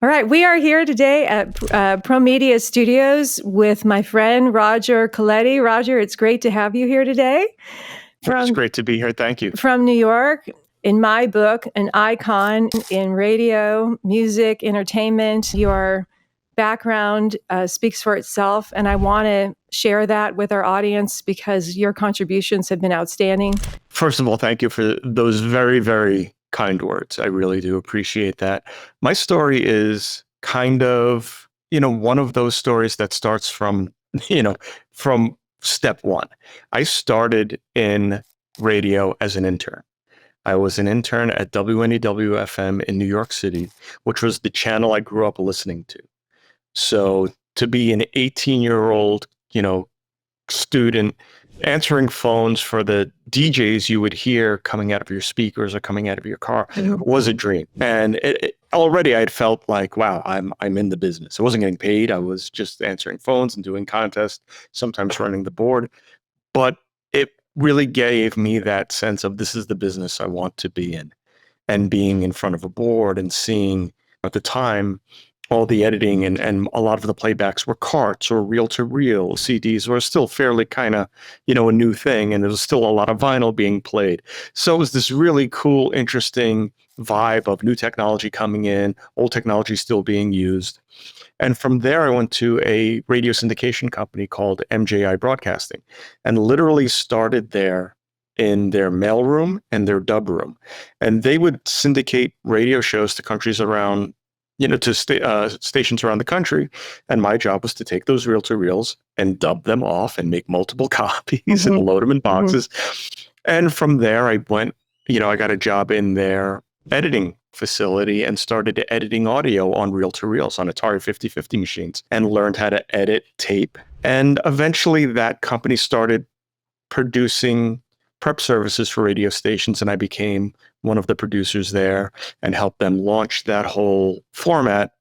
All right, we are here today at Promedia Studios with my friend Roger Coletti. Roger, it's great to have you here today. It's great to be here. Thank you. From New York. In my book, an icon in radio, music, entertainment. Your background speaks for itself, and I want to share that with our audience because your contributions have been outstanding. First of all, thank you for those very, very kind words. I really do appreciate that. My story is kind of, one of those stories that starts from, from step one. I started in radio as an intern. I was an intern at WNEW-FM in New York City, which was the channel I grew up listening to. So to be an 18-year-old, student answering phones for the DJs you would hear coming out of your speakers or coming out of your car was a dream. And already I'd felt like, wow, I'm in the business. I wasn't getting paid. I was just answering phones and doing contests, sometimes running the board. But it really gave me that sense of this is the business I want to be in. And being in front of a board and seeing at the time all the editing and a lot of the playbacks were carts or reel-to-reel. CDs were still fairly kind of, a new thing, and there was still a lot of vinyl being played. So it was this really cool, interesting vibe of new technology coming in, old technology still being used. And from there, I went to a radio syndication company called MJI Broadcasting and literally started there in their mailroom and their dub room. And they would syndicate radio shows to countries around, to stations around the country. And my job was to take those reel-to-reels and dub them off and make multiple copies and load them in boxes. And from there, I went, I got a job in their editing facility and started editing audio on reel-to-reels on Atari 5050 machines and learned how to edit tape. And eventually that company started producing prep services for radio stations, and I became one of the producers there and helped them launch that whole format.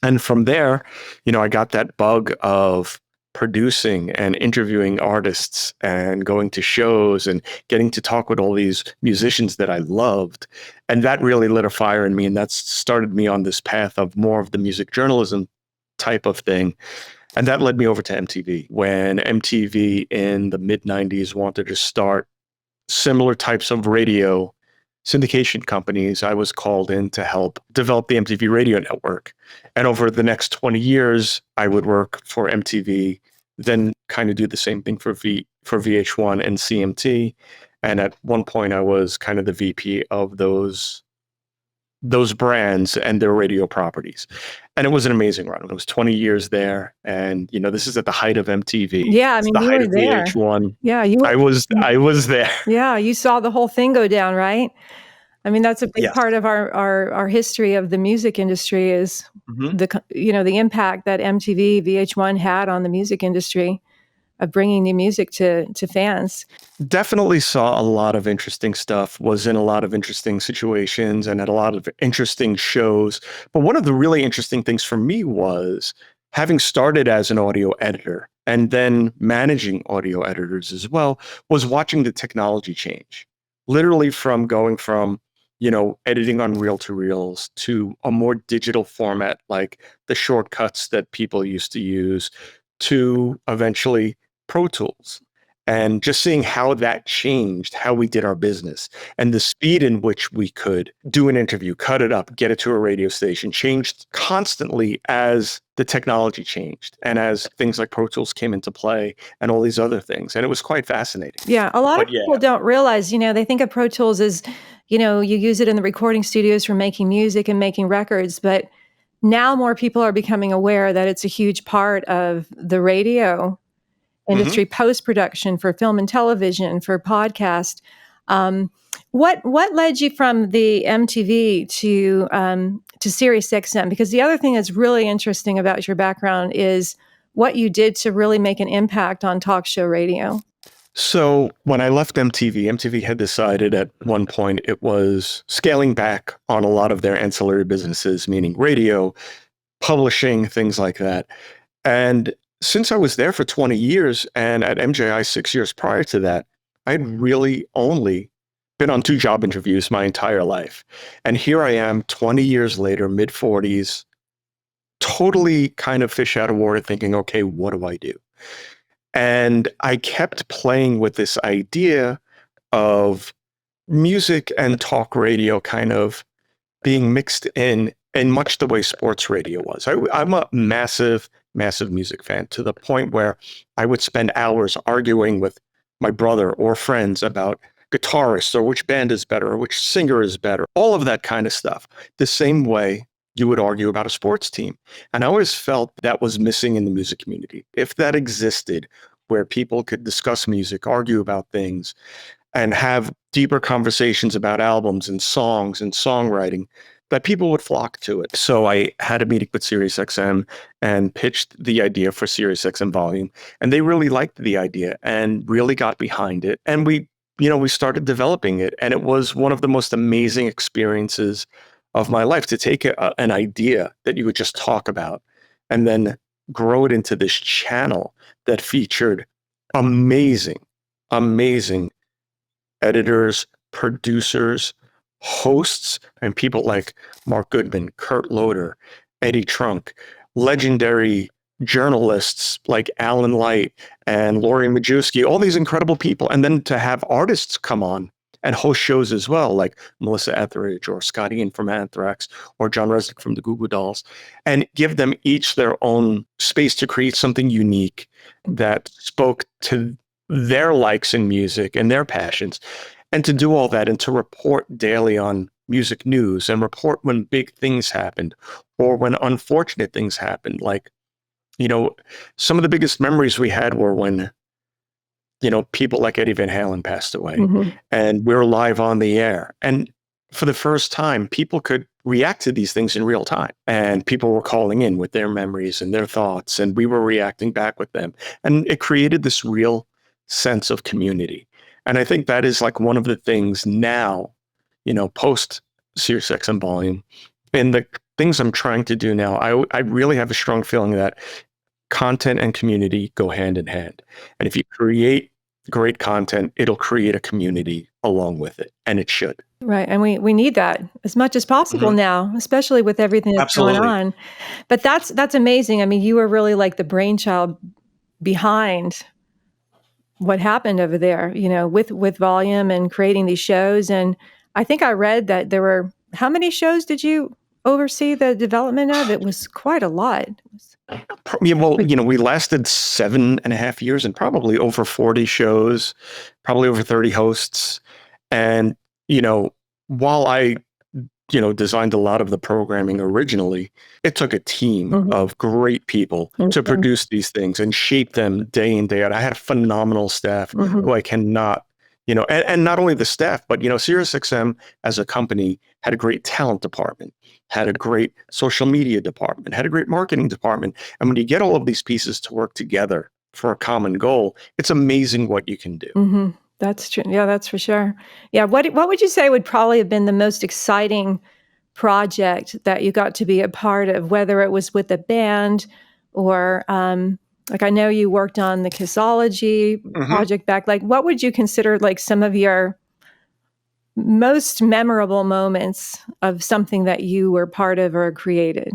And from there, I got that bug of producing and interviewing artists and going to shows and getting to talk with all these musicians that I loved. And that really lit a fire in me, and that started me on this path of more of the music journalism type of thing. And that led me over to MTV. When MTV in the mid-90s wanted to start similar types of radio syndication companies, I was called in to help develop the MTV radio network. And over the next 20 years, I would work for MTV, then kind of do the same thing for VH1 and CMT. And at one point, I was kind of the VP of those brands and their radio properties. And it was an amazing run. It was 20 years there. And, this is at the height of MTV. Yeah, I mean, the you height were of there. VH1. Yeah, I was there. Yeah, you saw the whole thing go down, right? I mean, that's a big part of our history of the music industry is the impact that MTV, VH1 had on the music industry of bringing new music to fans. Definitely saw a lot of interesting stuff, was in a lot of interesting situations and had a lot of interesting shows. But one of the really interesting things for me was having started as an audio editor and then managing audio editors as well, was watching the technology change. Literally from going from, editing on reel-to-reels to a more digital format like the shortcuts that people used to use to eventually Pro Tools. And just seeing how that changed how we did our business and the speed in which we could do an interview, cut it up, get it to a radio station, changed constantly as the technology changed and as things like Pro Tools came into play and all these other things. And it was quite fascinating. Yeah, a lot of people don't realize, they think of Pro Tools as, you use it in the recording studios for making music and making records, but now more people are becoming aware that it's a huge part of the radio industry, post-production for film and television, for podcast. What led you from the MTV to SiriusXM? Because the other thing that's really interesting about your background is what you did to really make an impact on talk show radio. So when I left MTV had decided at one point it was scaling back on a lot of their ancillary businesses, meaning radio, publishing, things like that. And since I was there for 20 years and at MJI 6 years prior to that, I had really only been on 2 job interviews my entire life. And here I am 20 years later, mid 40s, totally kind of fish out of water thinking, okay, what do I do? And I kept playing with this idea of music and talk radio kind of being mixed in much the way sports radio was. I'm a massive, massive music fan to the point where I would spend hours arguing with my brother or friends about guitarists or which band is better or which singer is better, all of that kind of stuff. The same way you would argue about a sports team. And I always felt that was missing in the music community. If that existed, where people could discuss music, argue about things, and have deeper conversations about albums and songs and songwriting, that people would flock to it. So I had a meeting with SiriusXM and pitched the idea for SiriusXM Volume, and they really liked the idea and really got behind it. And we started developing it, and it was one of the most amazing experiences of my life to take an idea that you would just talk about and then grow it into this channel that featured amazing, amazing editors, producers, hosts, and people like Mark Goodman, Kurt Loder, Eddie Trunk, legendary journalists like Alan Light and Lori Majewski, all these incredible people. And then to have artists come on and host shows as well, like Melissa Etheridge or Scott Ian from Anthrax or John Resnick from the Goo Goo Dolls, and give them each their own space to create something unique that spoke to their likes in music and their passions, and to do all that and to report daily on music news and report when big things happened or when unfortunate things happened. Like, some of the biggest memories we had were when, people like Eddie Van Halen passed away, and we were live on the air. And for the first time, people could react to these things in real time. And people were calling in with their memories and their thoughts, and we were reacting back with them. And it created this real sense of community. And I think that is like one of the things now, post SiriusXM Volume, and the things I'm trying to do now, I really have a strong feeling that content and community go hand in hand. And if you create great content, it'll create a community along with it, and it should. Right. And we need that as much as possible now, especially with everything that's going Absolutely. on. But that's amazing. I mean, you were really like the brainchild behind what happened over there, with Volume and creating these shows. And I think I read that there were, how many shows did you oversee the development of? It was quite a lot. Yeah, well, we lasted 7.5 years and probably over 40 shows, probably over 30 hosts. And, while I, designed a lot of the programming originally, it took a team of great people to produce these things and shape them day in, day out. I had a phenomenal staff who I cannot, and not only the staff, but, SiriusXM as a company had a great talent department, had a great social media department, had a great marketing department. And when you get all of these pieces to work together for a common goal, it's amazing what you can do. That's true. Yeah, that's for sure. Yeah. What would you say would probably have been the most exciting project that you got to be a part of, whether it was with a band or, like I know you worked on the Kissology project back. Like, what would you consider like some of your most memorable moments of something that you were part of or created?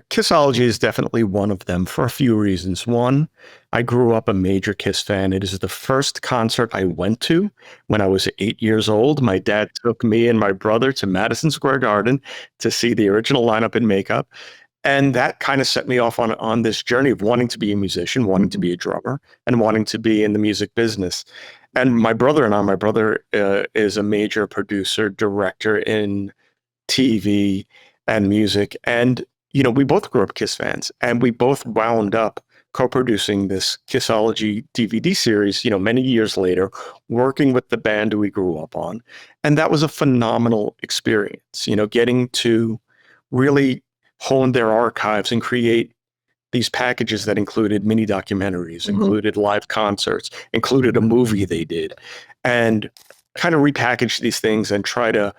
Kissology is definitely one of them for a few reasons. One, I grew up a major Kiss fan. It is the first concert I went to when I was 8 years old. My dad took me and my brother to Madison Square Garden to see the original lineup in makeup. And that kind of set me off on this journey of wanting to be a musician, wanting to be a drummer, and wanting to be in the music business. And my brother is a major producer, director in TV and music. And, we both grew up Kiss fans, and we both wound up co-producing this Kissology DVD series, many years later, working with the band we grew up on. And that was a phenomenal experience, getting to really hone their archives and create these packages that included mini documentaries, included live concerts, included a movie they did, and kind of repackage these things and try to,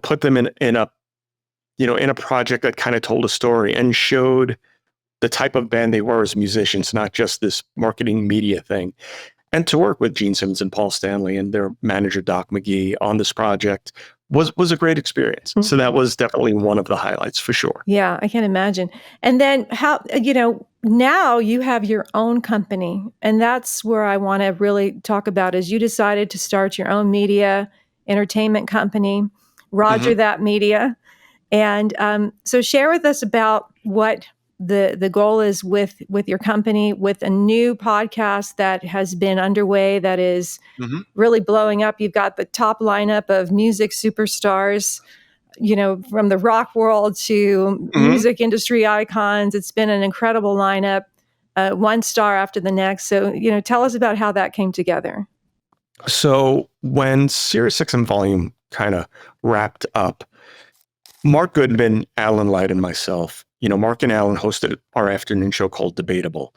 put them in a project that kind of told a story and showed the type of band they were as musicians, not just this marketing media thing. And to work with Gene Simmons and Paul Stanley and their manager, Doc McGee, on this project was a great experience. So that was definitely one of the highlights for sure. Yeah, I can imagine. And then how, now you have your own company, and that's where I want to really talk about is you decided to start your own media entertainment company, Roger That Media. And so share with us about what the goal is with your company, with a new podcast that has been underway that is really blowing up. You've got the top lineup of music superstars, from the rock world to music industry icons. It's been an incredible lineup, one star after the next. So, tell us about how that came together. So when SiriusXM Volume kind of wrapped up, Mark Goodman, Alan Light, and myself, Mark and Alan hosted our afternoon show called Debatable.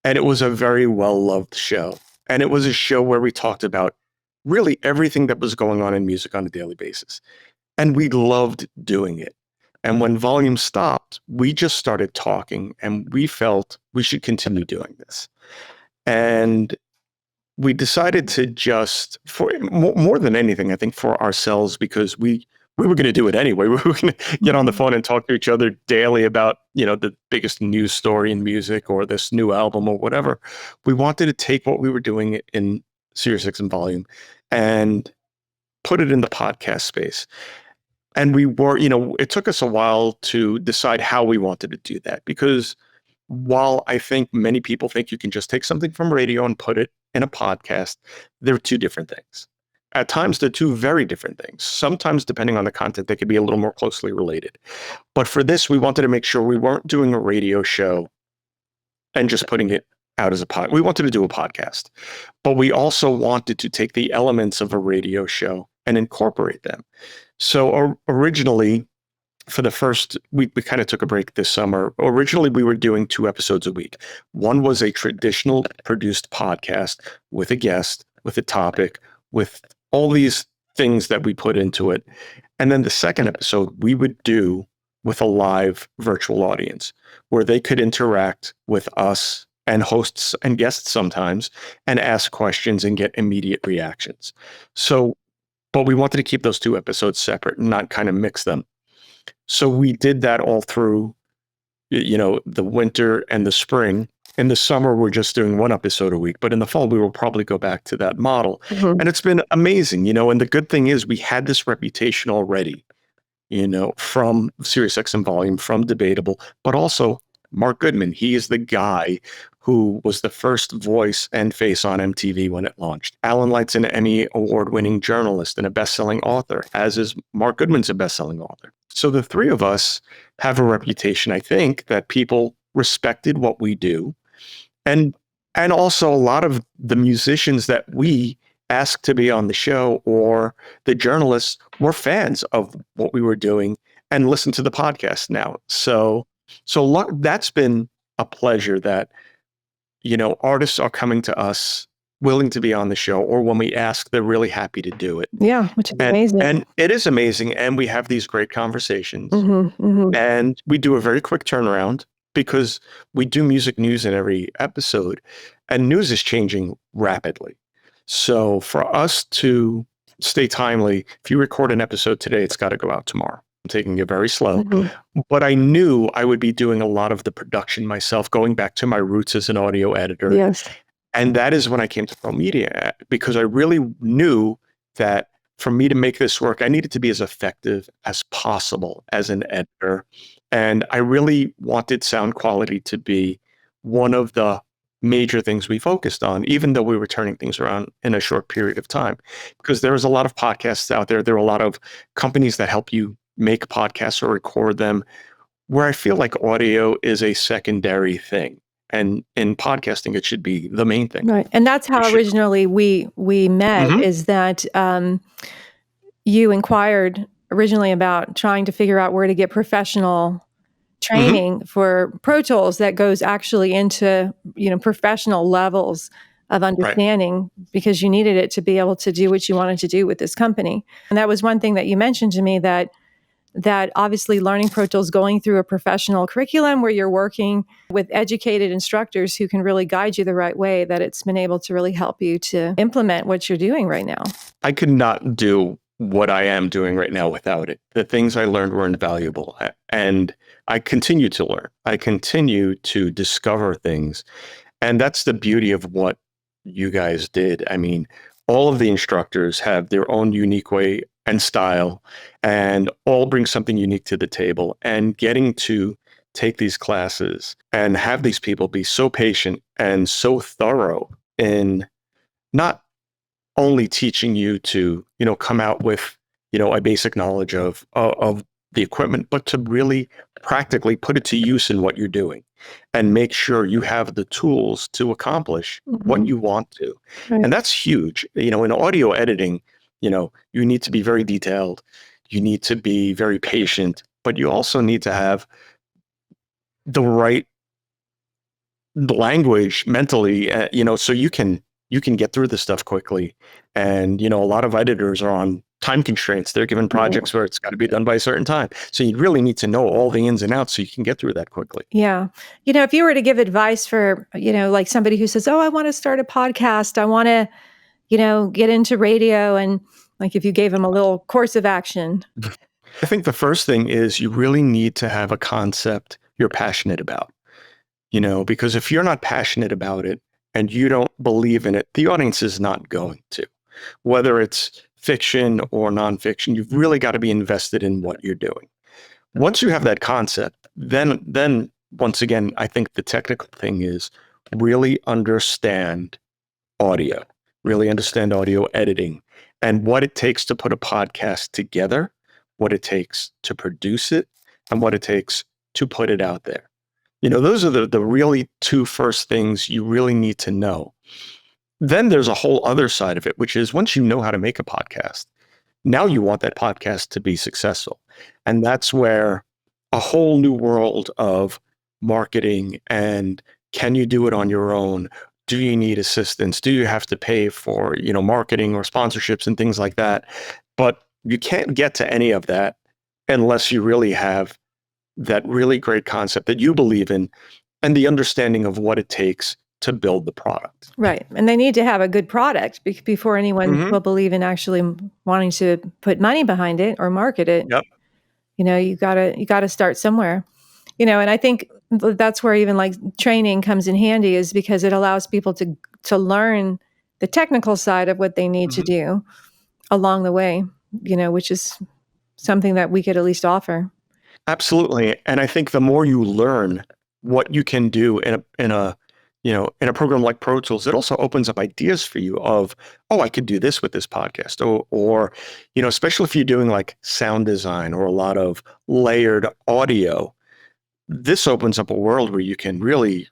And it was a very well-loved show. And it was a show where we talked about really everything that was going on in music on a daily basis. And we loved doing it. And when Volume stopped, we just started talking and we felt we should continue doing this. And we decided to just, for more than anything, I think for ourselves, because we were going to do it anyway. We were going to get on the phone and talk to each other daily about, the biggest news story in music or this new album or whatever. We wanted to take what we were doing in SiriusXM Volume and put it in the podcast space. And we were, it took us a while to decide how we wanted to do that, because while I think many people think you can just take something from radio and put it in a podcast, they're two different things. At times, they're two very different things. Sometimes, depending on the content, they could be a little more closely related. But for this, we wanted to make sure we weren't doing a radio show and just putting it out as a pod. We wanted to do a podcast, but we also wanted to take the elements of a radio show and incorporate them. So originally, for the first, we kind of took a break this summer. Originally, we were doing 2 episodes a week. One was a traditional produced podcast with a guest, with a topic, with all these things that we put into it. And then the second episode we would do with a live virtual audience where they could interact with us and hosts and guests sometimes and ask questions and get immediate reactions. So, but we wanted to keep those 2 episodes separate and not kind of mix them. So we did that all through, the winter and the spring. In the summer, we're just doing 1 episode a week, but in the fall, we will probably go back to that model. And it's been amazing, and the good thing is we had this reputation already, from SiriusXM Volume, from Debatable, but also Mark Goodman. He is the guy who was the first voice and face on MTV when it launched. Alan Light's an Emmy award-winning journalist and a best-selling author, as is Mark Goodman's a best-selling author. So the 3 of us have a reputation, I think, that people respected what we do. And also a lot of the musicians that we asked to be on the show or the journalists were fans of what we were doing and listen to the podcast now. So that's been a pleasure that, artists are coming to us willing to be on the show, or when we ask, they're really happy to do it. Yeah, which is amazing. And it is amazing. And we have these great conversations. And we do a very quick turnaround because we do music news in every episode, and news is changing rapidly. So for us to stay timely, if you record an episode today, it's got to go out tomorrow. I'm taking it very slow, but I knew I would be doing a lot of the production myself, going back to my roots as an audio editor. Yes. And that is when I came to Promedia, because I really knew that for me to make this work, I needed to be as effective as possible as an editor. And I really wanted sound quality to be one of the major things we focused on, even though we were turning things around in a short period of time, because there was a lot of podcasts out there. There are a lot of companies that help you make podcasts or record them, where I feel like audio is a secondary thing. And in podcasting, it should be the main thing. Right. And that's how originally we met, is that you inquired originally about trying to figure out where to get professional training for Pro Tools that goes actually into, professional levels of understanding, because you needed it to be able to do what you wanted to do with this company. And that was one thing that you mentioned to me, that that obviously learning Pro Tools, going through a professional curriculum where you're working with educated instructors who can really guide you the right way, that it's been able to really help you to implement what you're doing right now. I could not do what I am doing right now without it. The things I learned were invaluable, and I continue to learn. I continue to discover things. And that's the beauty of what you guys did. I mean, all of the instructors have their own unique way and style, and all bring something unique to the table. And getting to take these classes and have these people be so patient and so thorough in not only teaching you to, come out with, a basic knowledge of the equipment, but to really practically put it to use in what you're doing and make sure you have the tools to accomplish what you want to. Right. And that's huge. In audio editing, you need to be very detailed. You need to be very patient, but you also need to have the right language mentally, so you can get through this stuff quickly. And, a lot of editors are on time constraints. They're given projects where it's got to be done by a certain time. So you really need to know all the ins and outs so you can get through that quickly. Yeah. If you were to give advice for, like somebody who says, oh, I want to start a podcast, I want to, get into radio, and like if you gave them a little course of action. I think the first thing is you really need to have a concept you're passionate about, because if you're not passionate about it and you don't believe in it, the audience is not going to. Whether it's fiction or nonfiction, you've really got to be invested in what you're doing. Once you have that concept, then once again, I think the technical thing is really understand audio, really understand audio editing and what it takes to put a podcast together, what it takes to produce it, and what it takes to put it out there. Those are the really two first things you really need to know. Then there's a whole other side of it, which is once you know how to make a podcast, now you want that podcast to be successful. And that's where a whole new world of marketing and can you do it on your own? Do you need assistance? Do you have to pay for, marketing or sponsorships and things like that? But you can't get to any of that unless you really have that really great concept that you believe in and the understanding of what it takes to build the product. Right. And they need to have a good product before anyone will believe in actually wanting to put money behind it or market it. Yep. You gotta start somewhere. And I think that's where even like training comes in handy, is because it allows people to learn the technical side of what they need to do along the way, which is something that we could at least offer. Absolutely. And I think the more you learn what you can do in a program like Pro Tools, it also opens up ideas for you of, oh, I could do this with this podcast. Or especially if you're doing like sound design or a lot of layered audio, this opens up a world where you can really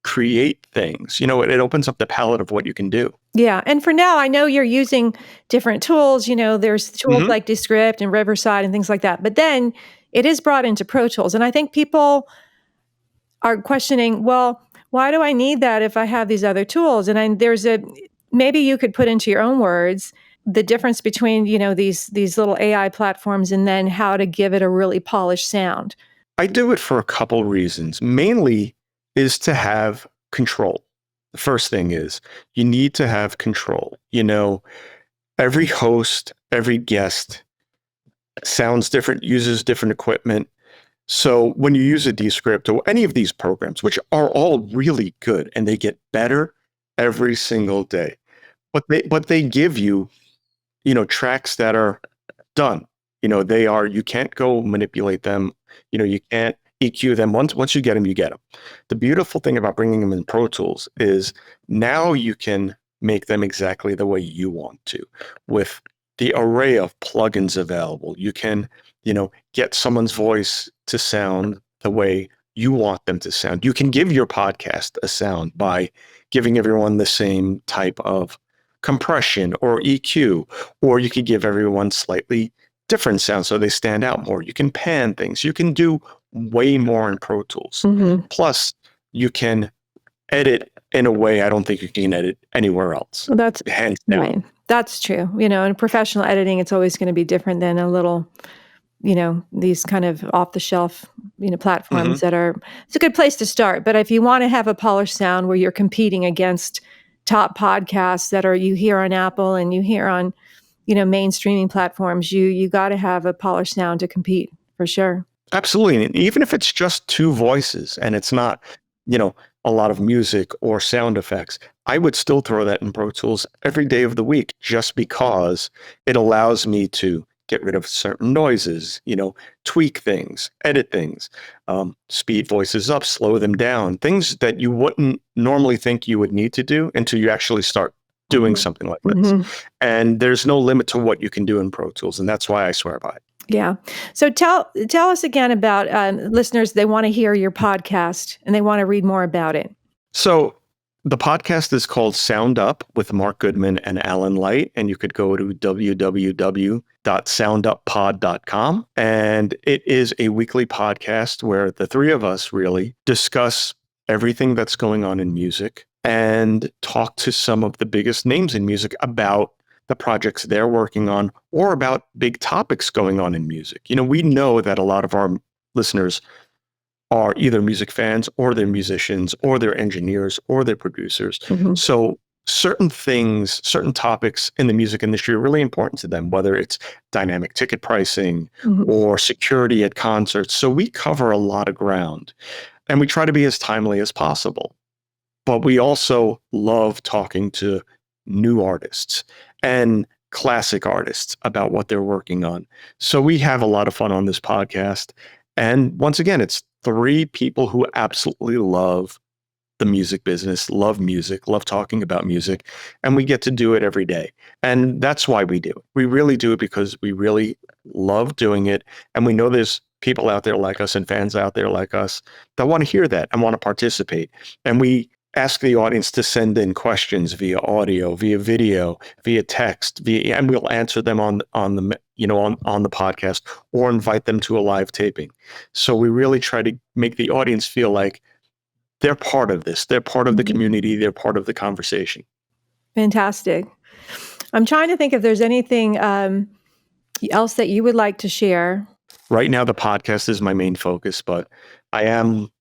create things. It opens up the palette of what you can do. Yeah. And for now, I know you're using different tools. There's tools like Descript and Riverside and things like that. But then it is brought into Pro Tools. And I think people are questioning, well, why do I need that if I have these other tools? And maybe you could put into your own words the difference between, these little AI platforms and then how to give it a really polished sound. I do it for a couple reasons. Mainly is to have control. The first thing is you need to have control. Every host, every guest sounds different, uses different equipment. So when you use a Descript or any of these programs, which are all really good and they get better every single day, but they give you, tracks that are done. You can't go manipulate them. You can't EQ them. Once you get them, you get them. The beautiful thing about bringing them in Pro Tools is now you can make them exactly the way you want to with the array of plugins available. You can, get someone's voice to sound the way you want them to sound. You can give your podcast a sound by giving everyone the same type of compression or EQ, or you could give everyone slightly different sounds so they stand out more. You can pan things. You can do way more in Pro Tools. Plus, you can edit in a way I don't think you can edit anywhere else. Well, that's hands down. Right. That's true. In professional editing, it's always going to be different than a little these kind of off the shelf, platforms Hmm. that it's a good place to start. But if you want to have a polished sound where you're competing against top podcasts you hear on Apple and you hear on, main streaming platforms, you got to have a polished sound to compete for sure. Absolutely. And even if it's just two voices and it's not, you know, a lot of music or sound effects, I would still throw that in Pro Tools every day of the week just because it allows me to get rid of certain noises, tweak things, edit things, speed voices up, slow them down, things that you wouldn't normally think you would need to do until you actually start doing something like this. Mm-hmm. And there's no limit to what you can do in Pro Tools. And that's why I swear by it. Yeah. So tell us again about listeners. They want to hear your podcast and they want to read more about it. So the podcast is called Sound Up with Mark Goodman and Alan Light, and you could go to www.sounduppod.com. And it is a weekly podcast where the three of us really discuss everything that's going on in music and talk to some of the biggest names in music about the projects they're working on or about big topics going on in music. We know that a lot of our listeners are either music fans or they're musicians or they're engineers or they're producers. Mm-hmm. So certain things, certain topics in the music industry are really important to them, whether it's dynamic ticket pricing Mm-hmm. or security at concerts. So we cover a lot of ground and we try to be as timely as possible. But we also love talking to new artists and classic artists about what they're working on. So we have a lot of fun on this podcast. And once again, it's three people who absolutely love the music business, love music, love talking about music, and we get to do it every day. And that's why we do it. We really do it because we really love doing it. And we know there's people out there like us and fans out there like us that want to hear that and want to participate. And we ask the audience to send in questions via audio, via video, via text, and we'll answer them on the podcast or invite them to a live taping. So we really try to make the audience feel like they're part of this. They're part of the community. They're part of the conversation. Fantastic. I'm trying to think if there's anything else that you would like to share. Right now, the podcast is my main focus, but I have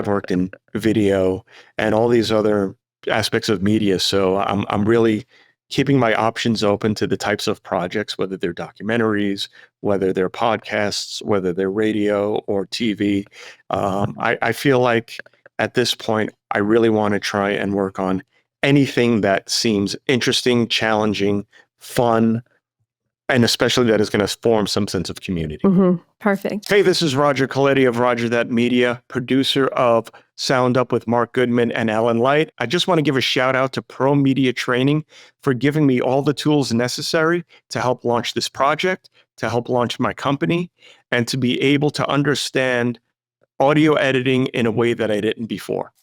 worked in video and all these other aspects of media. So I'm really keeping my options open to the types of projects, whether they're documentaries, whether they're podcasts, whether they're radio or TV. I feel like at this point, I really want to try and work on anything that seems interesting, challenging, fun, and especially that is going to form some sense of community. Mm-hmm. Perfect. Hey, this is Roger Coletti of Roger That Media, producer of Sound Up with Mark Goodman and Alan Light. I just want to give a shout out to Promedia Training for giving me all the tools necessary to help launch this project, to help launch my company, and to be able to understand audio editing in a way that I didn't before.